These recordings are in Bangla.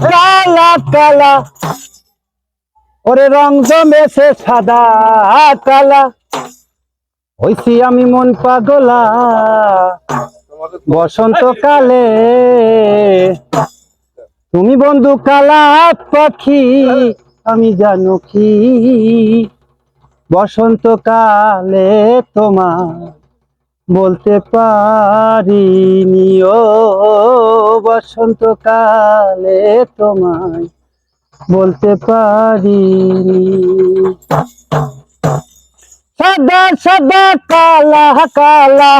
কালা কালা ওরে রং জমেছে সাদা কালা হইছি আমি মন পাগলা বসন্তকালে তুমি বন্ধু কালা পাখি আমি জানো কি বসন্তকালে তোমার বলতে পারিনি ও বসন্তকালে তোমায় বলতে পারিনি সাদা সাদা কালা কালা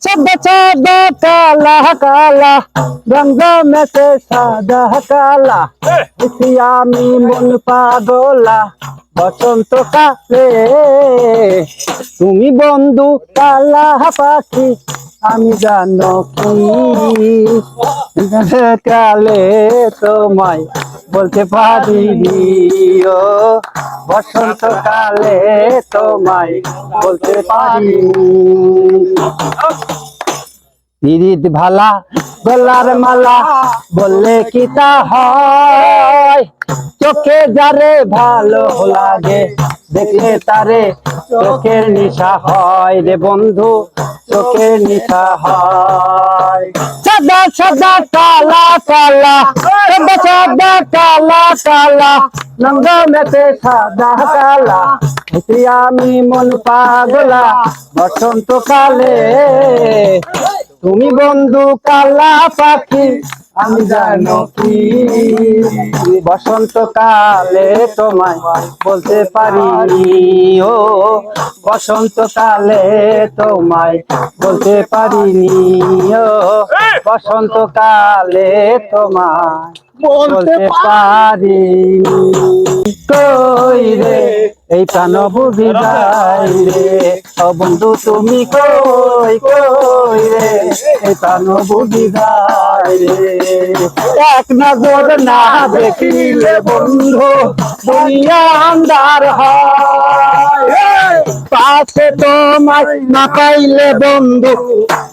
সাদা সাদা কালা কালা রঙ মেতে সাদা কালা আমি মন পাগলা বসন্তকালে তুমি বন্ধু কালা পাখি আমি জানো কি কালে তোমায় বলতে পারিনি ও বসন্তকালে তোমায় বলতে পারিনি পিরিত ভালা গলার মালা বললে কি তা হয় চোখে যারে ভালো লাগে দেখলে তারে চোখের নিশা হয় রে বন্ধু চোখের নিশা হয় সাদা সাদা কালা কালা সাদা সাদা কালা কালা রঙ মেতে সাদা কালা আমি মন পাগলা বসন্তকালে তুমি বন্ধু কালা পাখি আমি জানো কি বসন্তকালে তোমায় বলতে পারিনি ও বসন্তকালে তোমায় বলতে পারিনি ও বসন্তকালে তোমায় বলতে পারিনি কই রে এই প্রাণ বুঝি যাই রে ও বন্ধু তুমি কই কই রে এই প্রাণ বুঝি যাই রে এক নজর না দেখিলে বন্ধু দুনিয়া আন্ধার হয় পাশে তোমায় না পাইলে বন্ধু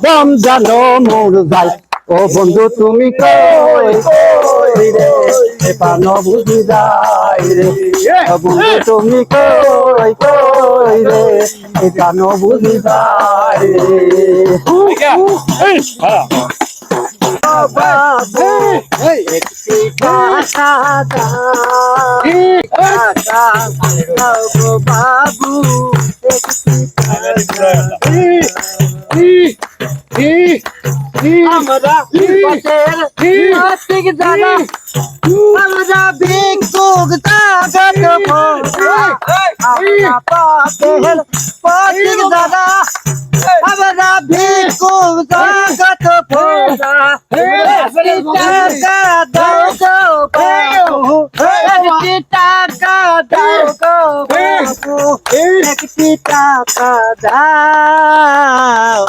দম জানো মোর যাই ও বন্ধু তুমি কই কই রে প্রাণ বুঝি যাই রে ও বন্ধু তুমি কই কই রে প্রাণ বুঝি যাই রে বাবু একটি কথা বাবু আমরা জানা আমরা ভিক্ষুক জাগত দাদা আমরা ভিক্ষুক জাগত টাকা দাও